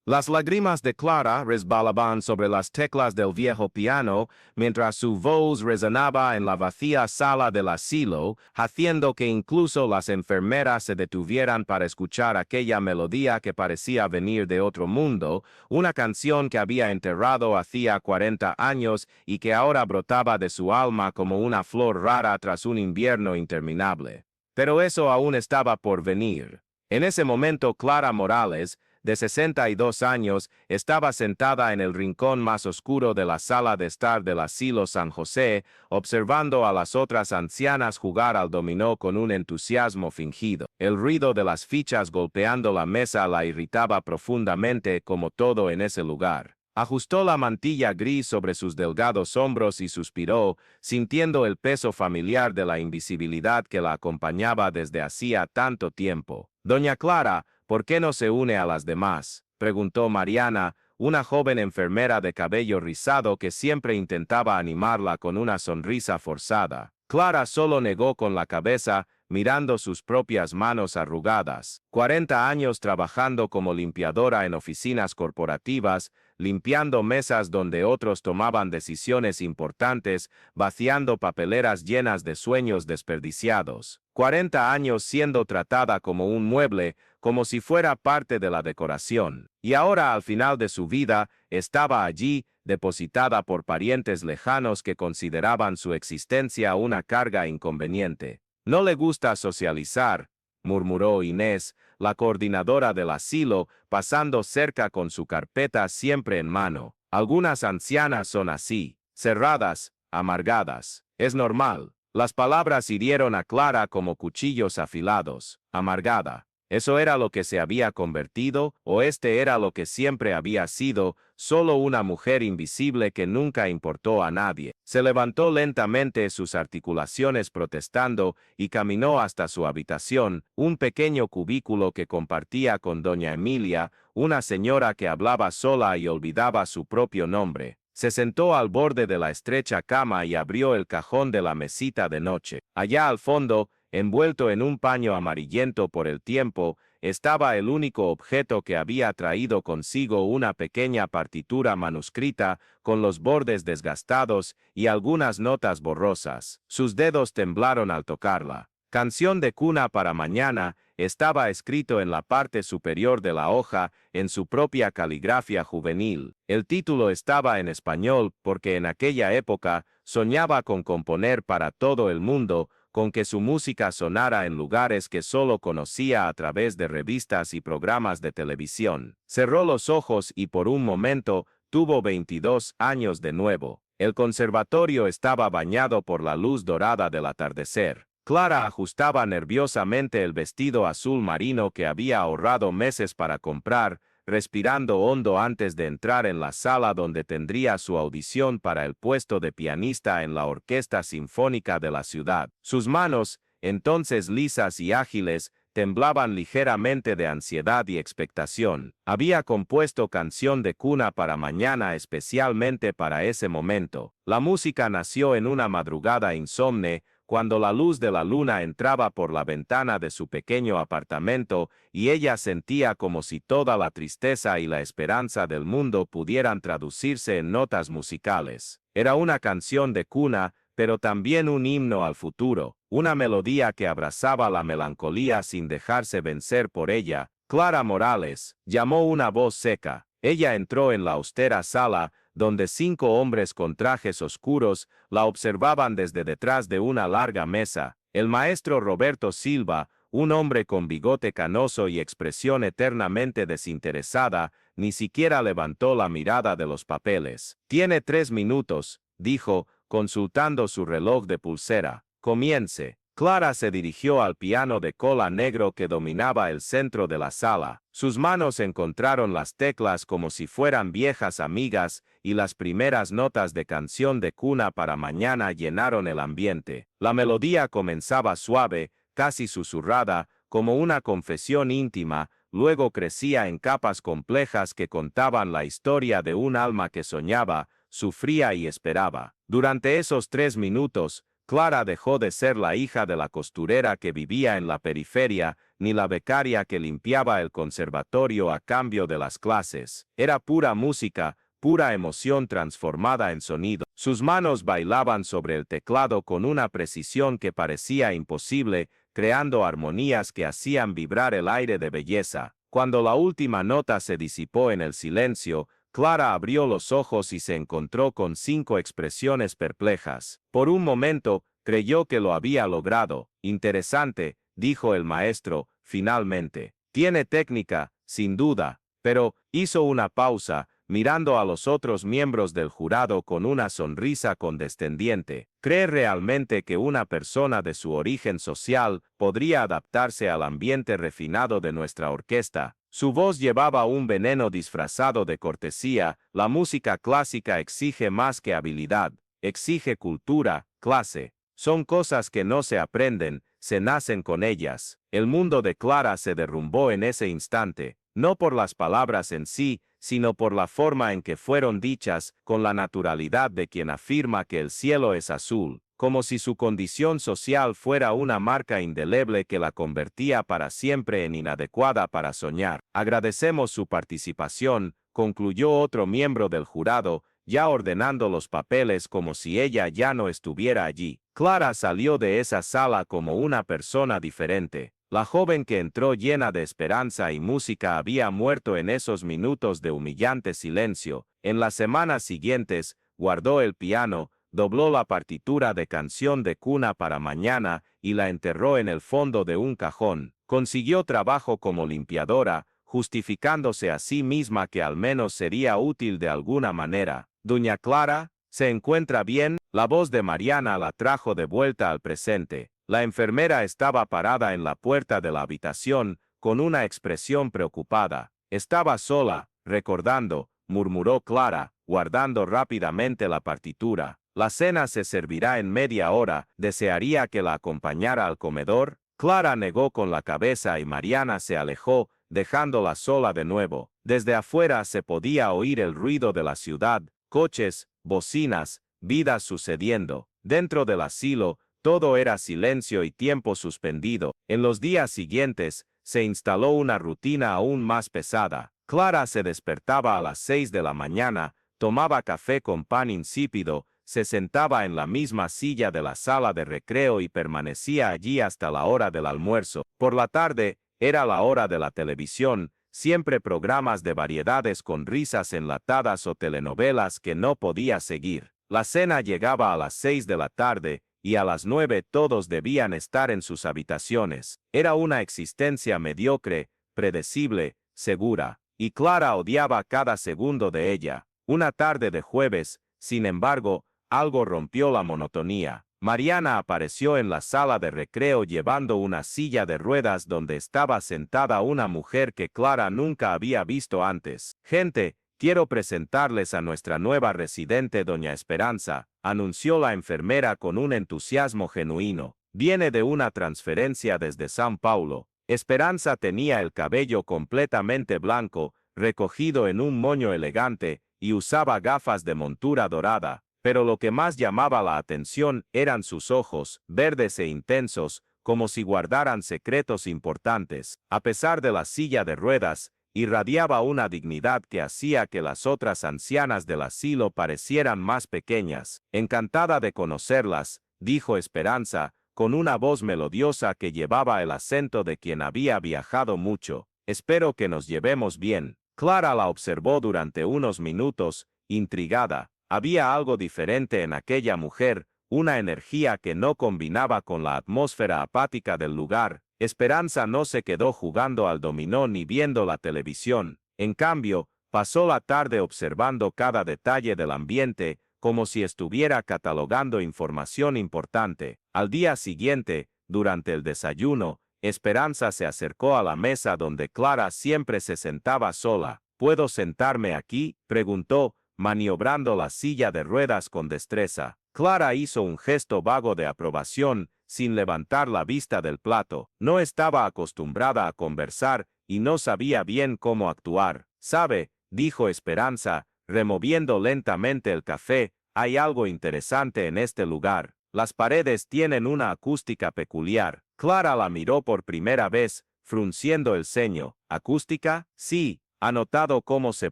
Las lágrimas de Clara resbalaban sobre las teclas del viejo piano mientras su voz resonaba en la vacía sala del asilo, haciendo que incluso las enfermeras se detuvieran para escuchar aquella melodía que parecía venir de otro mundo, una canción que había enterrado hacía 40 años y que ahora brotaba de su alma como una flor rara tras un invierno interminable. Pero eso aún estaba por venir. En ese momento Clara Morales, de 62 años, estaba sentada en el rincón más oscuro de la sala de estar del asilo San José, observando a las otras ancianas jugar al dominó con un entusiasmo fingido. El ruido de las fichas golpeando la mesa la irritaba profundamente, como todo en ese lugar. Ajustó la mantilla gris sobre sus delgados hombros y suspiró, sintiendo el peso familiar de la invisibilidad que la acompañaba desde hacía tanto tiempo. Doña Clara, ¿por qué no se une a las demás?, preguntó Mariana, una joven enfermera de cabello rizado que siempre intentaba animarla con una sonrisa forzada. Clara solo negó con la cabeza, mirando sus propias manos arrugadas. 40 años trabajando como limpiadora en oficinas corporativas, limpiando mesas donde otros tomaban decisiones importantes, vaciando papeleras llenas de sueños desperdiciados. 40 años siendo tratada como un mueble, como si fuera parte de la decoración. Y ahora, al final de su vida, estaba allí, depositada por parientes lejanos que consideraban su existencia una carga inconveniente. No le gusta socializar, murmuró Inés, la coordinadora del asilo, pasando cerca con su carpeta siempre en mano. Algunas ancianas son así, cerradas, amargadas. Es normal. Las palabras hirieron a Clara como cuchillos afilados. Amargada. ¿Eso era lo que se había convertido, o este era lo que siempre había sido, solo una mujer invisible que nunca importó a nadie? Se levantó lentamente, sus articulaciones protestando, y caminó hasta su habitación, un pequeño cubículo que compartía con doña Emilia, una señora que hablaba sola y olvidaba su propio nombre. Se sentó al borde de la estrecha cama y abrió el cajón de la mesita de noche. Allá al fondo, envuelto en un paño amarillento por el tiempo, estaba el único objeto que había traído consigo, una pequeña partitura manuscrita con los bordes desgastados y algunas notas borrosas. Sus dedos temblaron al tocarla. Canción de cuna para mañana estaba escrito en la parte superior de la hoja en su propia caligrafía juvenil. El título estaba en español porque en aquella época soñaba con componer para todo el mundo, con que su música sonara en lugares que solo conocía a través de revistas y programas de televisión. Cerró los ojos y por un momento tuvo 22 años de nuevo. El conservatorio estaba bañado por la luz dorada del atardecer. Clara ajustaba nerviosamente el vestido azul marino que había ahorrado meses para comprar, respirando hondo antes de entrar en la sala donde tendría su audición para el puesto de pianista en la Orquesta Sinfónica de la ciudad. Sus manos, entonces lisas y ágiles, temblaban ligeramente de ansiedad y expectación. Había compuesto canción de cuna para mañana especialmente para ese momento. La música nació en una madrugada insomne, cuando la luz de la luna entraba por la ventana de su pequeño apartamento y ella sentía como si toda la tristeza y la esperanza del mundo pudieran traducirse en notas musicales. Era una canción de cuna, pero también un himno al futuro, una melodía que abrazaba la melancolía sin dejarse vencer por ella. Clara Morales, llamó una voz seca. Ella entró en la austera sala, donde 5 hombres con trajes oscuros la observaban desde detrás de una larga mesa. El maestro Roberto Silva, un hombre con bigote canoso y expresión eternamente desinteresada, ni siquiera levantó la mirada de los papeles. «Tiene 3 minutos», dijo, consultando su reloj de pulsera. «Comience». Clara se dirigió al piano de cola negro que dominaba el centro de la sala. Sus manos encontraron las teclas como si fueran viejas amigas, y las primeras notas de canción de cuna para mañana llenaron el ambiente. La melodía comenzaba suave, casi susurrada, como una confesión íntima, luego crecía en capas complejas que contaban la historia de un alma que soñaba, sufría y esperaba. Durante esos 3 minutos, Clara dejó de ser la hija de la costurera que vivía en la periferia, ni la becaria que limpiaba el conservatorio a cambio de las clases. Era pura música, pura emoción transformada en sonido. Sus manos bailaban sobre el teclado con una precisión que parecía imposible, creando armonías que hacían vibrar el aire de belleza. Cuando la última nota se disipó en el silencio, Clara abrió los ojos y se encontró con 5 expresiones perplejas. Por un momento, creyó que lo había logrado. Interesante, dijo el maestro, finalmente. Tiene técnica, sin duda, pero hizo una pausa, mirando a los otros miembros del jurado con una sonrisa condescendiente. ¿Cree realmente que una persona de su origen social podría adaptarse al ambiente refinado de nuestra orquesta? Su voz llevaba un veneno disfrazado de cortesía. La música clásica exige más que habilidad, exige cultura, clase. Son cosas que no se aprenden, se nacen con ellas. El mundo de Clara se derrumbó en ese instante, no por las palabras en sí, sino por la forma en que fueron dichas, con la naturalidad de quien afirma que el cielo es azul, como si su condición social fuera una marca indeleble que la convertía para siempre en inadecuada para soñar. Agradecemos su participación, concluyó otro miembro del jurado, ya ordenando los papeles como si ella ya no estuviera allí. Clara salió de esa sala como una persona diferente. La joven que entró llena de esperanza y música había muerto en esos minutos de humillante silencio. En las semanas siguientes, guardó el piano, dobló la partitura de Canción de Cuna para Mañana y la enterró en el fondo de un cajón. Consiguió trabajo como limpiadora, justificándose a sí misma que al menos sería útil de alguna manera. Doña Clara, ¿se encuentra bien? La voz de Mariana la trajo de vuelta al presente. La enfermera estaba parada en la puerta de la habitación, con una expresión preocupada. Estaba sola, recordando, murmuró Clara, guardando rápidamente la partitura. La cena se servirá en media hora. ¿Desearía que la acompañara al comedor? Clara negó con la cabeza y Mariana se alejó, dejándola sola de nuevo. Desde afuera se podía oír el ruido de la ciudad, coches, bocinas, vidas sucediendo. Dentro del asilo, todo era silencio y tiempo suspendido. En los días siguientes, se instaló una rutina aún más pesada. Clara se despertaba a las 6 de la mañana, tomaba café con pan insípido, se sentaba en la misma silla de la sala de recreo y permanecía allí hasta la hora del almuerzo. Por la tarde, era la hora de la televisión, siempre programas de variedades con risas enlatadas o telenovelas que no podía seguir. La cena llegaba a las 6 de la tarde, y a las 9 todos debían estar en sus habitaciones. Era una existencia mediocre, predecible, segura, y Clara odiaba cada segundo de ella. Una tarde de jueves, sin embargo, algo rompió la monotonía. Mariana apareció en la sala de recreo llevando una silla de ruedas donde estaba sentada una mujer que Clara nunca había visto antes. «Gente, quiero presentarles a nuestra nueva residente doña Esperanza», anunció la enfermera con un entusiasmo genuino. «Viene de una transferencia desde São Paulo». Esperanza tenía el cabello completamente blanco, recogido en un moño elegante, y usaba gafas de montura dorada. Pero lo que más llamaba la atención eran sus ojos, verdes e intensos, como si guardaran secretos importantes. A pesar de la silla de ruedas, irradiaba una dignidad que hacía que las otras ancianas del asilo parecieran más pequeñas. «Encantada de conocerlas», dijo Esperanza, con una voz melodiosa que llevaba el acento de quien había viajado mucho. «Espero que nos llevemos bien». Clara la observó durante unos minutos, intrigada. Había algo diferente en aquella mujer, una energía que no combinaba con la atmósfera apática del lugar. Esperanza no se quedó jugando al dominó ni viendo la televisión. En cambio, pasó la tarde observando cada detalle del ambiente, como si estuviera catalogando información importante. Al día siguiente, durante el desayuno, Esperanza se acercó a la mesa donde Clara siempre se sentaba sola. «¿Puedo sentarme aquí?», preguntó, maniobrando la silla de ruedas con destreza. Clara hizo un gesto vago de aprobación, sin levantar la vista del plato. No estaba acostumbrada a conversar y no sabía bien cómo actuar. «¿Sabe?», dijo Esperanza, removiendo lentamente el café, «hay algo interesante en este lugar. Las paredes tienen una acústica peculiar. Clara la miró por primera vez, frunciendo el ceño. ¿Acústica? Sí. ¿Ha notado cómo se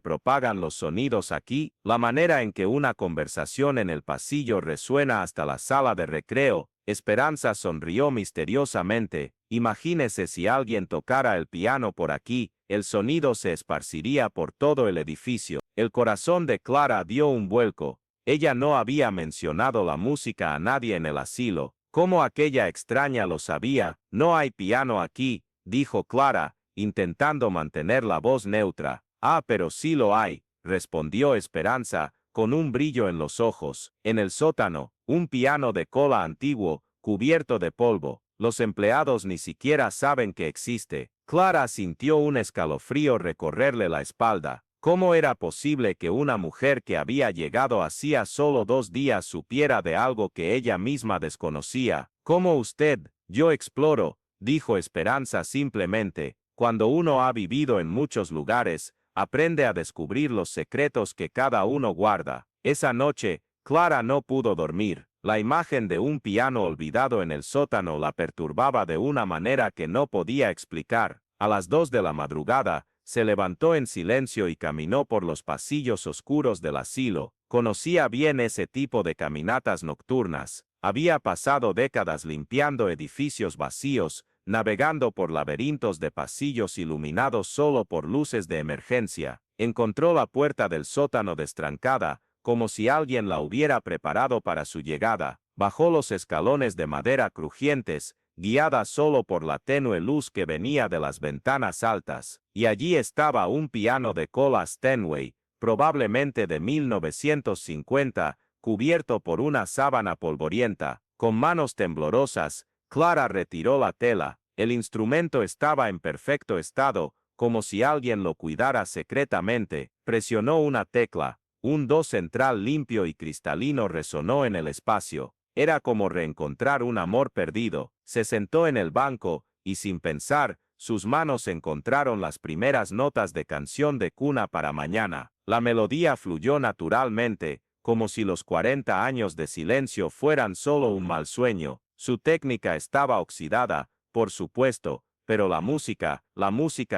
propagan los sonidos aquí? La manera en que una conversación en el pasillo resuena hasta la sala de recreo. Esperanza sonrió misteriosamente. Imagínese si alguien tocara el piano por aquí, el sonido se esparciría por todo el edificio. El corazón de Clara dio un vuelco. Ella no había mencionado la música a nadie en el asilo. ¿Cómo aquella extraña lo sabía? No hay piano aquí, dijo Clara, intentando mantener la voz neutra. Ah, pero sí lo hay, respondió Esperanza, con un brillo en los ojos. En el sótano, un piano de cola antiguo, cubierto de polvo. Los empleados ni siquiera saben que existe. Clara sintió un escalofrío recorrerle la espalda. ¿Cómo era posible que una mujer que había llegado hacía solo 2 días supiera de algo que ella misma desconocía? ¿Cómo usted? Yo exploro, dijo Esperanza simplemente. Cuando uno ha vivido en muchos lugares, aprende a descubrir los secretos que cada uno guarda. Esa noche, Clara no pudo dormir. La imagen de un piano olvidado en el sótano la perturbaba de una manera que no podía explicar. A las 2 de la madrugada, se levantó en silencio y caminó por los pasillos oscuros del asilo. Conocía bien ese tipo de caminatas nocturnas. Había pasado décadas limpiando edificios vacíos, navegando por laberintos de pasillos iluminados solo por luces de emergencia. Encontró la puerta del sótano destrancada, como si alguien la hubiera preparado para su llegada. Bajó los escalones de madera crujientes, guiada solo por la tenue luz que venía de las ventanas altas, y allí estaba un piano de cola Steinway, probablemente de 1950, cubierto por una sábana polvorienta. Con manos temblorosas, Clara retiró la tela. El instrumento estaba en perfecto estado, como si alguien lo cuidara secretamente. Presionó una tecla. Un do central limpio y cristalino resonó en el espacio. Era como reencontrar un amor perdido. Se sentó en el banco, y sin pensar, sus manos encontraron las primeras notas de Canción de Cuna para Mañana. La melodía fluyó naturalmente, como si los 40 años de silencio fueran solo un mal sueño. Su técnica estaba oxidada, por supuesto, pero la música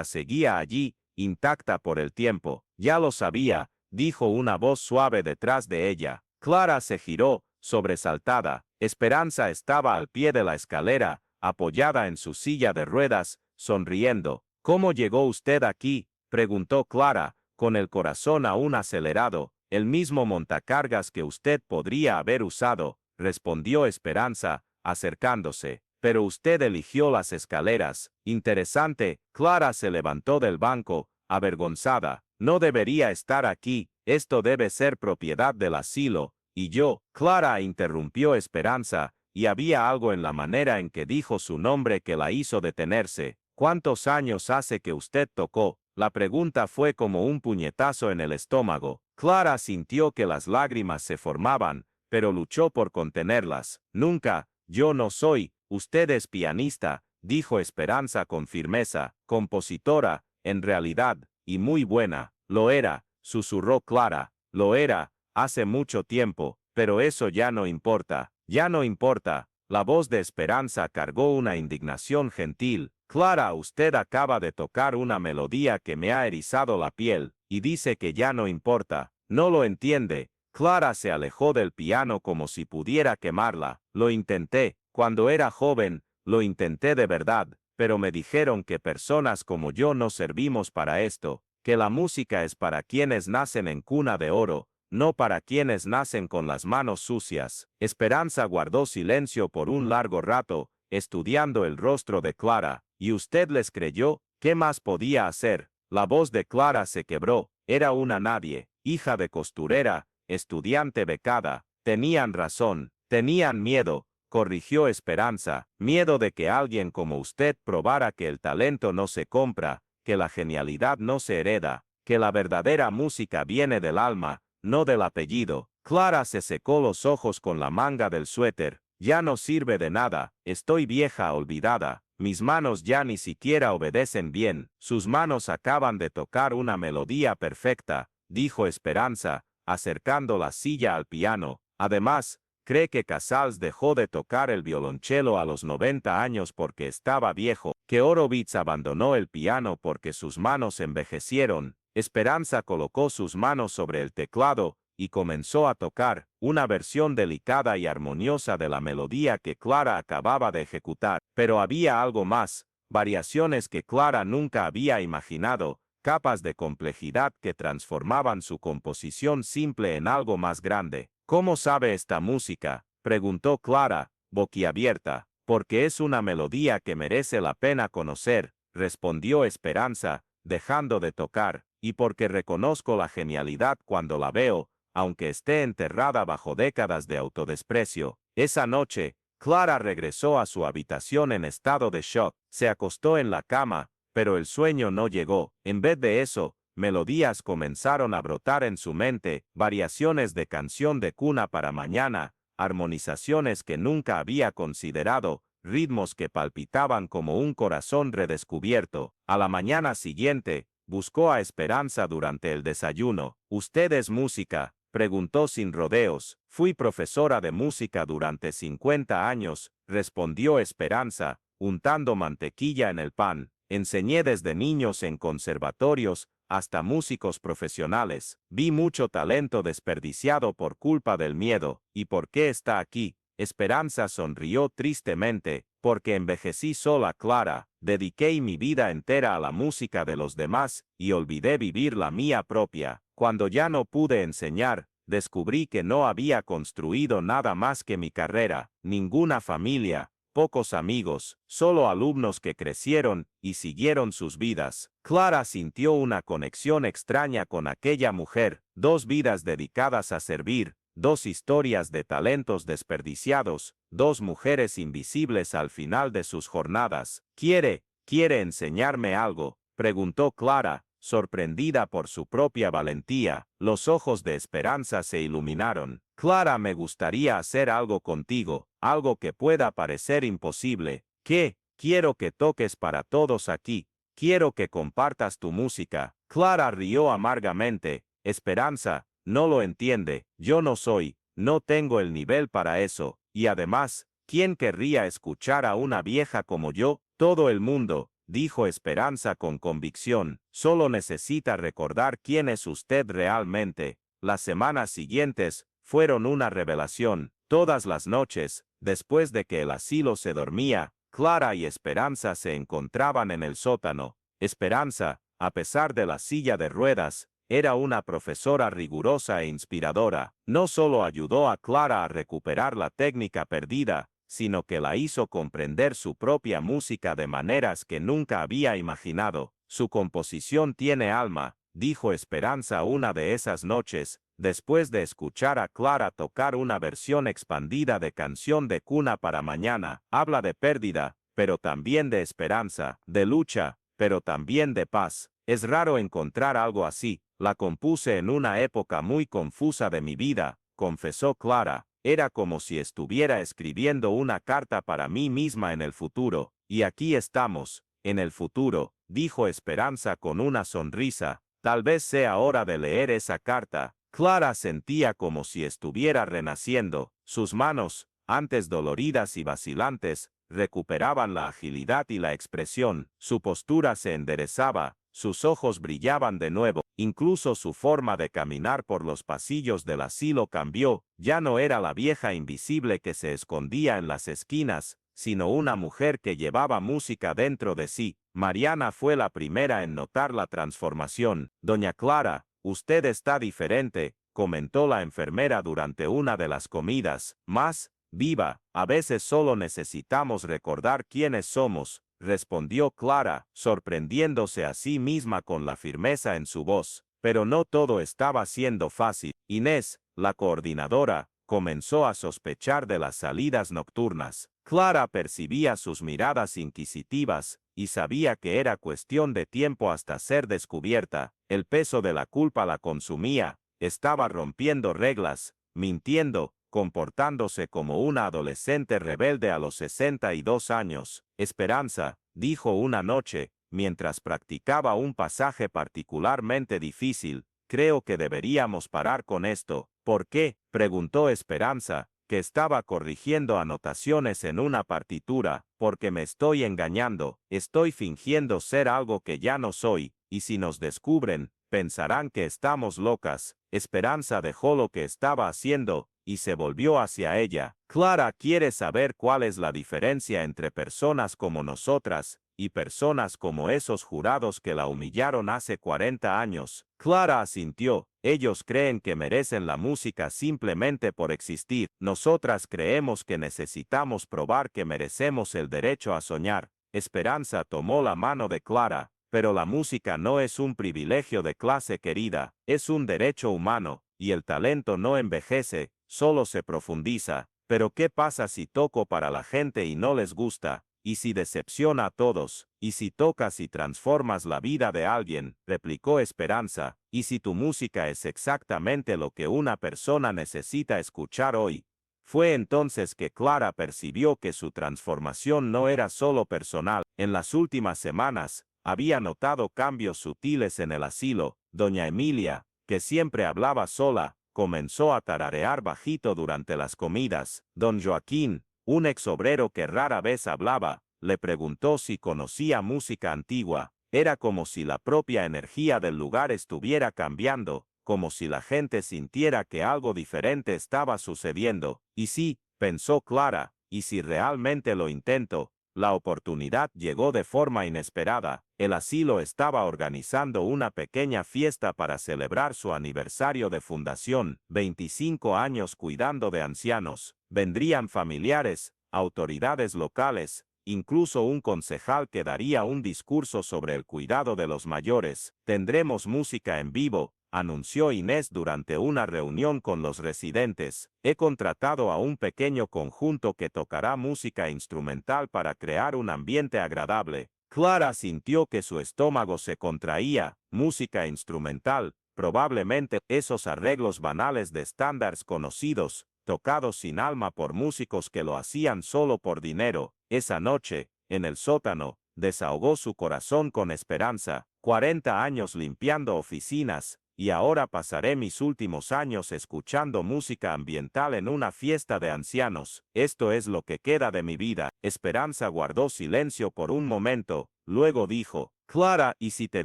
seguía allí, intacta por el tiempo. Ya lo sabía, dijo una voz suave detrás de ella. Clara se giró, sobresaltada. Esperanza estaba al pie de la escalera, apoyada en su silla de ruedas, sonriendo. ¿Cómo llegó usted aquí?, preguntó Clara, con el corazón aún acelerado. El mismo montacargas que usted podría haber usado, respondió Esperanza, acercándose. Pero usted eligió las escaleras. Interesante. Clara se levantó del banco, avergonzada. No debería estar aquí. Esto debe ser propiedad del asilo. Y yo, Clara, interrumpió Esperanza, y había algo en la manera en que dijo su nombre que la hizo detenerse. ¿Cuántos años hace que usted tocó? La pregunta fue como un puñetazo en el estómago. Clara sintió que las lágrimas se formaban, pero luchó por contenerlas. Nunca. Yo no soy. Usted es pianista, dijo Esperanza con firmeza. Compositora, en realidad, y muy buena. Lo era, susurró Clara. Lo era, hace mucho tiempo, pero eso ya no importa. Ya no importa. La voz de Esperanza cargó una indignación gentil. Clara, usted acaba de tocar una melodía que me ha erizado la piel, y dice que ya no importa. No lo entiende. Clara se alejó del piano como si pudiera quemarla. Lo intenté, cuando era joven, lo intenté de verdad, pero me dijeron que personas como yo no servimos para esto, que la música es para quienes nacen en cuna de oro, no para quienes nacen con las manos sucias. Esperanza guardó silencio por un largo rato, estudiando el rostro de Clara. ¿Y usted les creyó? ¿Qué más podía hacer? La voz de Clara se quebró. Era una nadie, hija de costurera, estudiante becada. Tenían razón, tenían miedo, corrigió Esperanza. Miedo de que alguien como usted probara que el talento no se compra, que la genialidad no se hereda, que la verdadera música viene del alma, no del apellido. Clara se secó los ojos con la manga del suéter. Ya no sirve de nada, estoy vieja olvidada. Mis manos ya ni siquiera obedecen bien. Sus manos acaban de tocar una melodía perfecta, dijo Esperanza, acercando la silla al piano. Además, Cree que Casals dejó de tocar el violonchelo a los 90 años porque estaba viejo, que Horowitz abandonó el piano porque sus manos envejecieron. Esperanza colocó sus manos sobre el teclado y comenzó a tocar una versión delicada y armoniosa de la melodía que Clara acababa de ejecutar. Pero había algo más, variaciones que Clara nunca había imaginado, capas de complejidad que transformaban su composición simple en algo más grande. ¿Cómo sabe esta música?, preguntó Clara, boquiabierta. Porque es una melodía que merece la pena conocer, respondió Esperanza, dejando de tocar, y porque reconozco la genialidad cuando la veo, aunque esté enterrada bajo décadas de autodesprecio. Esa noche, Clara regresó a su habitación en estado de shock. Se acostó en la cama, pero el sueño no llegó. En vez de eso, melodías comenzaron a brotar en su mente, variaciones de canción de cuna para mañana, armonizaciones que nunca había considerado, ritmos que palpitaban como un corazón redescubierto. A la mañana siguiente, buscó a Esperanza durante el desayuno. ¿Usted es música?, preguntó sin rodeos. Fui profesora de música durante 50 años, respondió Esperanza, untando mantequilla en el pan. Enseñé desde niños en conservatorios hasta músicos profesionales. Vi mucho talento desperdiciado por culpa del miedo. ¿Y por qué está aquí? Esperanza sonrió tristemente. Porque envejecí sola, Clara. Dediqué mi vida entera a la música de los demás y olvidé vivir la mía propia. Cuando ya no pude enseñar, descubrí que no había construido nada más que mi carrera, ninguna familia, pocos amigos, solo alumnos que crecieron y siguieron sus vidas. Clara sintió una conexión extraña con aquella mujer, dos vidas dedicadas a servir, dos historias de talentos desperdiciados, dos mujeres invisibles al final de sus jornadas. ¿Quiere enseñarme algo?, preguntó Clara, sorprendida por su propia valentía. Los ojos de Esperanza se iluminaron. Clara, me gustaría hacer algo contigo, algo que pueda parecer imposible. ¿Qué? Quiero que toques para todos aquí. Quiero que compartas tu música. Clara rió amargamente. Esperanza, no lo entiende. Yo no tengo el nivel para eso. Y además, ¿quién querría escuchar a una vieja como yo? Todo el mundo, dijo Esperanza con convicción, solo necesita recordar quién es usted realmente. Las semanas siguientes fueron una revelación. Todas las noches, después de que el asilo se dormía, Clara y Esperanza se encontraban en el sótano. Esperanza, a pesar de la silla de ruedas, era una profesora rigurosa e inspiradora. No solo ayudó a Clara a recuperar la técnica perdida, sino que la hizo comprender su propia música de maneras que nunca había imaginado. Su composición tiene alma, dijo Esperanza una de esas noches, después de escuchar a Clara tocar una versión expandida de Canción de Cuna para Mañana. Habla de pérdida, pero también de esperanza, de lucha, pero también de paz. Es raro encontrar algo así. La compuse en una época muy confusa de mi vida, confesó Clara. Era como si estuviera escribiendo una carta para mí misma en el futuro, y aquí estamos, en el futuro, dijo Esperanza con una sonrisa. Tal vez sea hora de leer esa carta. Clara sentía como si estuviera renaciendo. Sus manos, antes doloridas y vacilantes, recuperaban la agilidad y la expresión. Su postura se enderezaba, sus ojos brillaban de nuevo. Incluso su forma de caminar por los pasillos del asilo cambió. Ya no era la vieja invisible que se escondía en las esquinas, sino una mujer que llevaba música dentro de sí. Mariana fue la primera en notar la transformación. Doña Clara, usted está diferente, comentó la enfermera durante una de las comidas. Más viva. A veces solo necesitamos recordar quiénes somos, respondió Clara, sorprendiéndose a sí misma con la firmeza en su voz. Pero no todo estaba siendo fácil. Inés, la coordinadora, comenzó a sospechar de las salidas nocturnas. Clara percibía sus miradas inquisitivas, y sabía que era cuestión de tiempo hasta ser descubierta. El peso de la culpa la consumía. Estaba rompiendo reglas, mintiendo, comportándose como una adolescente rebelde a los 62 años. Esperanza, dijo una noche, mientras practicaba un pasaje particularmente difícil, creo que deberíamos parar con esto. ¿Por qué?, preguntó Esperanza, que estaba corrigiendo anotaciones en una partitura, porque me estoy engañando, estoy fingiendo ser algo que ya no soy, y si nos descubren, pensarán que estamos locas. Esperanza dejó lo que estaba haciendo, y se volvió hacia ella. Clara quiere saber cuál es la diferencia entre personas como nosotras, y personas como esos jurados que la humillaron hace 40 años. Clara asintió. Ellos creen que merecen la música simplemente por existir. Nosotras creemos que necesitamos probar que merecemos el derecho a soñar. Esperanza tomó la mano de Clara. Pero la música no es un privilegio de clase querida, es un derecho humano, y el talento no envejece, solo se profundiza. Pero ¿qué pasa si toco para la gente y no les gusta? ¿Y si decepciona a todos? ¿Y si tocas y transformas la vida de alguien? Replicó Esperanza. ¿Y si tu música es exactamente lo que una persona necesita escuchar hoy? Fue entonces que Clara percibió que su transformación no era solo personal. En las últimas semanas, había notado cambios sutiles en el asilo. Doña Emilia, que siempre hablaba sola, comenzó a tararear bajito durante las comidas. Don Joaquín, un exobrero que rara vez hablaba, le preguntó si conocía música antigua. Era como si la propia energía del lugar estuviera cambiando, como si la gente sintiera que algo diferente estaba sucediendo. Y sí, pensó Clara, y si realmente lo intento. La oportunidad llegó de forma inesperada. El asilo estaba organizando una pequeña fiesta para celebrar su aniversario de fundación, 25 años cuidando de ancianos. Vendrían familiares, autoridades locales, incluso un concejal que daría un discurso sobre el cuidado de los mayores. Tendremos música en vivo, anunció Inés durante una reunión con los residentes. He contratado a un pequeño conjunto que tocará música instrumental para crear un ambiente agradable. Clara sintió que su estómago se contraía. Música instrumental, probablemente esos arreglos banales de estándares conocidos, tocados sin alma por músicos que lo hacían solo por dinero. Esa noche, en el sótano, desahogó su corazón con Esperanza. 40 años limpiando oficinas, y ahora pasaré mis últimos años escuchando música ambiental en una fiesta de ancianos. Esto es lo que queda de mi vida. Esperanza guardó silencio por un momento, luego dijo, Clara, ¿y si te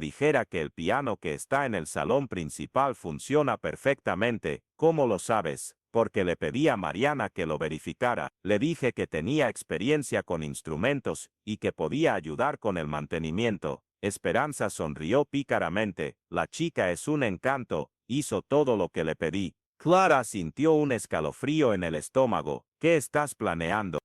dijera que el piano que está en el salón principal funciona perfectamente? ¿Cómo lo sabes? Porque le pedí a Mariana que lo verificara. Le dije que tenía experiencia con instrumentos y que podía ayudar con el mantenimiento. Esperanza sonrió pícaramente. La chica es un encanto, hizo todo lo que le pedí. Clara sintió un escalofrío en el estómago. ¿Qué estás planeando?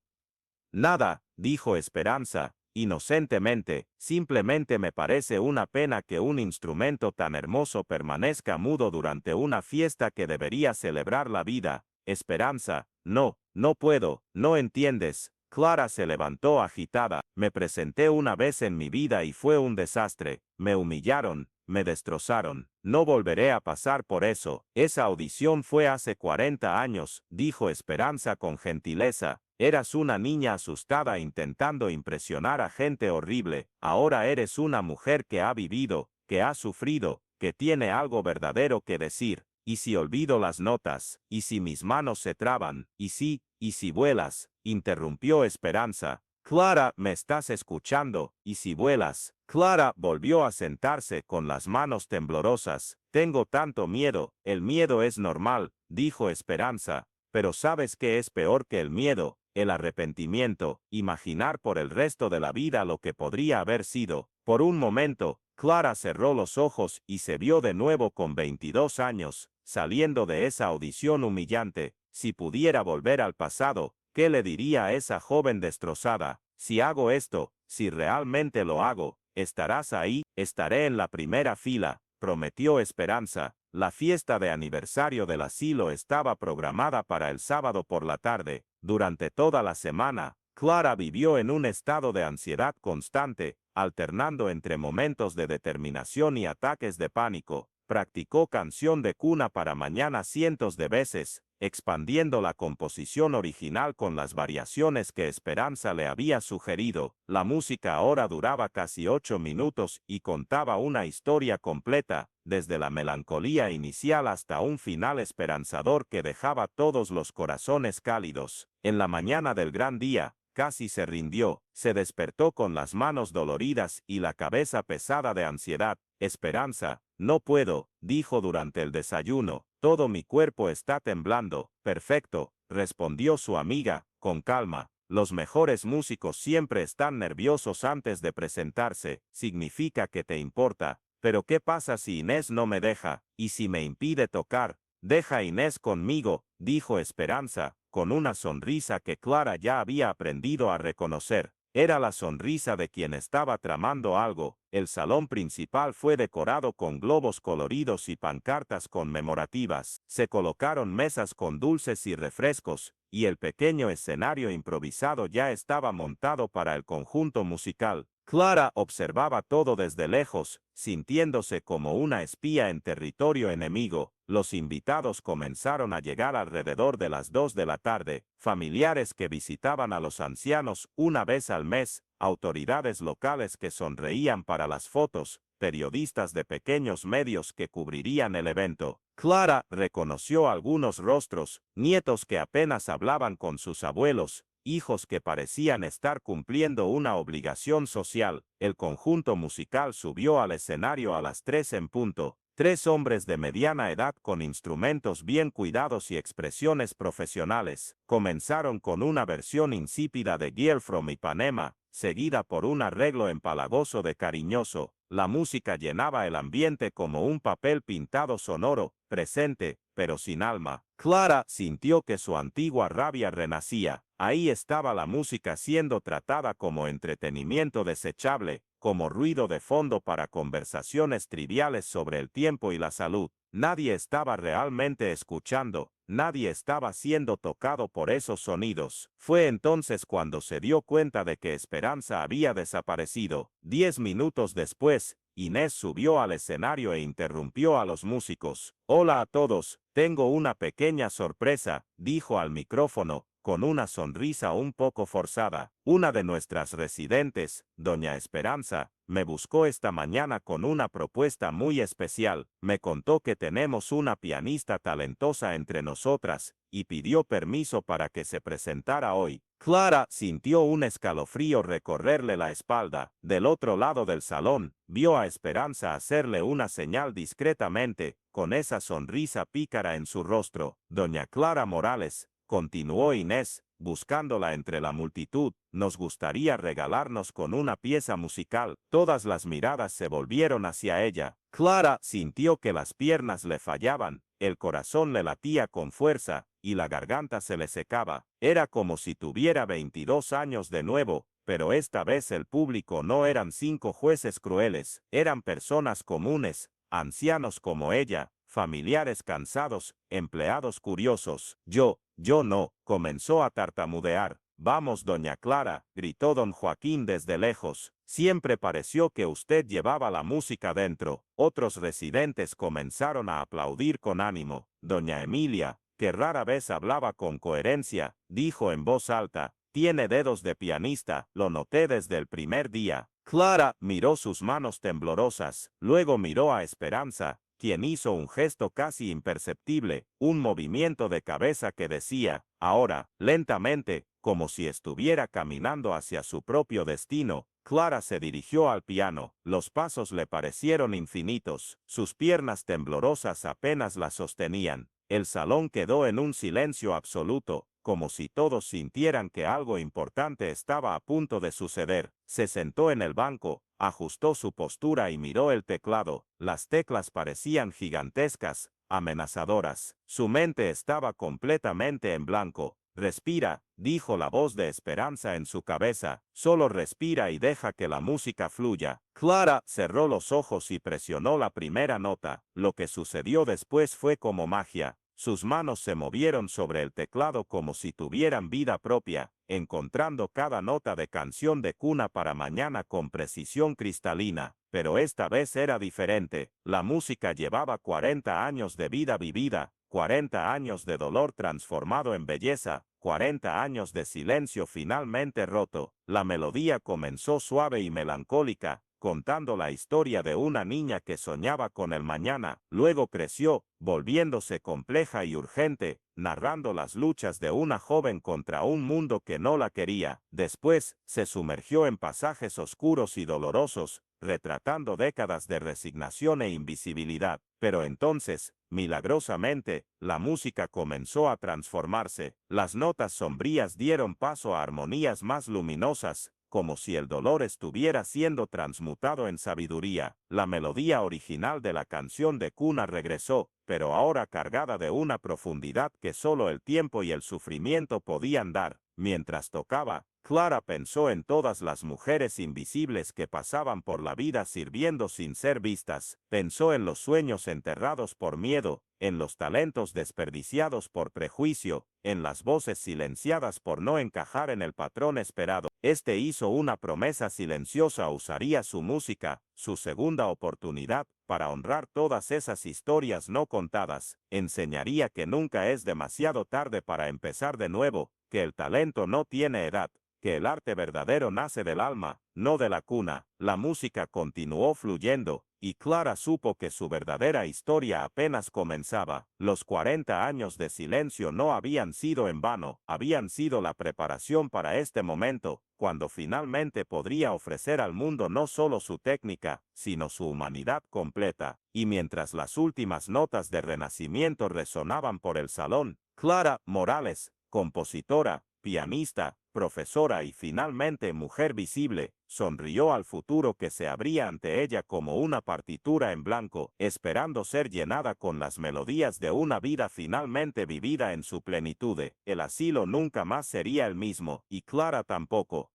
Nada, dijo Esperanza, inocentemente, simplemente me parece una pena que un instrumento tan hermoso permanezca mudo durante una fiesta que debería celebrar la vida. Esperanza, no, no puedo, no entiendes. Clara se levantó agitada. Me presenté una vez en mi vida y fue un desastre. Me humillaron, me destrozaron. No volveré a pasar por eso. Esa audición fue hace 40 años, dijo Esperanza con gentileza. Eras una niña asustada intentando impresionar a gente horrible. Ahora eres una mujer que ha vivido, que ha sufrido, que tiene algo verdadero que decir. ¿Y si olvido las notas? ¿Y si mis manos se traban? ¿Y si vuelas? Interrumpió Esperanza. Clara, ¿me estás escuchando? ¿Y si vuelas? Clara volvió a sentarse con las manos temblorosas. Tengo tanto miedo. El miedo es normal, dijo Esperanza. Pero ¿sabes qué es peor que el miedo? El arrepentimiento, imaginar por el resto de la vida lo que podría haber sido. Por un momento, Clara cerró los ojos y se vio de nuevo con 22 años, saliendo de esa audición humillante. Si pudiera volver al pasado, ¿qué le diría a esa joven destrozada? Si hago esto, si realmente lo hago, estarás ahí, estaré en la primera fila, prometió Esperanza. La fiesta de aniversario del asilo estaba programada para el sábado por la tarde. Durante toda la semana, Clara vivió en un estado de ansiedad constante, alternando entre momentos de determinación y ataques de pánico. Practicó Canción de Cuna para Mañana cientos de veces, expandiendo la composición original con las variaciones que Esperanza le había sugerido. La música ahora duraba casi 8 minutos y contaba una historia completa, desde la melancolía inicial hasta un final esperanzador que dejaba todos los corazones cálidos. En la mañana del gran día, casi se rindió, se despertó con las manos doloridas y la cabeza pesada de ansiedad. Esperanza, no puedo, dijo durante el desayuno, todo mi cuerpo está temblando. Perfecto, respondió su amiga, con calma. Los mejores músicos siempre están nerviosos antes de presentarse, significa que te importa. Pero ¿qué pasa si Inés no me deja? ¿Y si me impide tocar? Deja a Inés conmigo, dijo Esperanza, con una sonrisa que Clara ya había aprendido a reconocer. Era la sonrisa de quien estaba tramando algo. El salón principal fue decorado con globos coloridos y pancartas conmemorativas. Se colocaron mesas con dulces y refrescos, y el pequeño escenario improvisado ya estaba montado para el conjunto musical. Clara observaba todo desde lejos, sintiéndose como una espía en territorio enemigo. Los invitados comenzaron a llegar alrededor de las 2 de la tarde, familiares que visitaban a los ancianos una vez al mes, autoridades locales que sonreían para las fotos, periodistas de pequeños medios que cubrirían el evento. Clara reconoció algunos rostros, nietos que apenas hablaban con sus abuelos, hijos que parecían estar cumpliendo una obligación social. El conjunto musical subió al escenario a las 3 en punto. 3 hombres de mediana edad con instrumentos bien cuidados y expresiones profesionales. Comenzaron con una versión insípida de Girl from Ipanema, seguida por un arreglo empalagoso de Cariñoso. La música llenaba el ambiente como un papel pintado sonoro, presente, pero sin alma. Clara sintió que su antigua rabia renacía. Ahí estaba la música siendo tratada como entretenimiento desechable, como ruido de fondo para conversaciones triviales sobre el tiempo y la salud. Nadie estaba realmente escuchando, nadie estaba siendo tocado por esos sonidos. Fue entonces cuando se dio cuenta de que Esperanza había desaparecido. 10 minutos después, Inés subió al escenario e interrumpió a los músicos. Hola a todos, tengo una pequeña sorpresa, dijo al micrófono, con una sonrisa un poco forzada. Una de nuestras residentes, doña Esperanza, me buscó esta mañana con una propuesta muy especial. Me contó que tenemos una pianista talentosa entre nosotras, y pidió permiso para que se presentara hoy. Clara sintió un escalofrío recorrerle la espalda. Del otro lado del salón, vio a Esperanza hacerle una señal discretamente, con esa sonrisa pícara en su rostro. Doña Clara Morales, continuó Inés, buscándola entre la multitud, nos gustaría regalarnos con una pieza musical. Todas las miradas se volvieron hacia ella. Clara sintió que las piernas le fallaban, el corazón le latía con fuerza, y la garganta se le secaba. Era como si tuviera 22 años de nuevo, pero esta vez el público no eran 5 jueces crueles, eran personas comunes, ancianos como ella, familiares cansados, empleados curiosos. Yo no, comenzó a tartamudear. Vamos, doña Clara, gritó don Joaquín desde lejos. Siempre pareció que usted llevaba la música dentro. Otros residentes comenzaron a aplaudir con ánimo. Doña Emilia, que rara vez hablaba con coherencia, dijo en voz alta, tiene dedos de pianista, lo noté desde el primer día. Clara miró sus manos temblorosas, luego miró a Esperanza, quien hizo un gesto casi imperceptible, un movimiento de cabeza que decía, ahora, lentamente, como si estuviera caminando hacia su propio destino. Clara se dirigió al piano, los pasos le parecieron infinitos, sus piernas temblorosas apenas la sostenían. El salón quedó en un silencio absoluto, como si todos sintieran que algo importante estaba a punto de suceder. Se sentó en el banco, ajustó su postura y miró el teclado. Las teclas parecían gigantescas, amenazadoras. Su mente estaba completamente en blanco. Respira, dijo la voz de Esperanza en su cabeza. Solo respira y deja que la música fluya. Clara cerró los ojos y presionó la primera nota. Lo que sucedió después fue como magia. Sus manos se movieron sobre el teclado como si tuvieran vida propia. encontrando cada nota de canción de cuna para mañana con precisión cristalina. Pero esta vez era diferente. La música llevaba 40 años de vida vivida, 40 años de dolor transformado en belleza, 40 años de silencio finalmente roto. La melodía comenzó suave y melancólica, contando la historia de una niña que soñaba con el mañana. Luego creció, volviéndose compleja y urgente, narrando las luchas de una joven contra un mundo que no la quería. Después, se sumergió en pasajes oscuros y dolorosos, retratando décadas de resignación e invisibilidad. Pero entonces, milagrosamente, la música comenzó a transformarse. Las notas sombrías dieron paso a armonías más luminosas, como si el dolor estuviera siendo transmutado en sabiduría. La melodía original de la canción de cuna regresó, pero ahora cargada de una profundidad que solo el tiempo y el sufrimiento podían dar. Mientras tocaba, Clara pensó en todas las mujeres invisibles que pasaban por la vida sirviendo sin ser vistas. Pensó en los sueños enterrados por miedo, en los talentos desperdiciados por prejuicio, en las voces silenciadas por no encajar en el patrón esperado. Este hizo una promesa silenciosa: usaría su música, su segunda oportunidad, para honrar todas esas historias no contadas. Enseñaría que nunca es demasiado tarde para empezar de nuevo, que el talento no tiene edad, que el arte verdadero nace del alma, no de la cuna. La música continuó fluyendo, y Clara supo que su verdadera historia apenas comenzaba. Los 40 años de silencio no habían sido en vano, habían sido la preparación para este momento, cuando finalmente podría ofrecer al mundo no solo su técnica, sino su humanidad completa. Y mientras las últimas notas de renacimiento resonaban por el salón, Clara Morales, compositora, pianista, profesora y finalmente mujer visible, sonrió al futuro que se abría ante ella como una partitura en blanco, esperando ser llenada con las melodías de una vida finalmente vivida en su plenitud. El asilo nunca más sería el mismo, y Clara tampoco.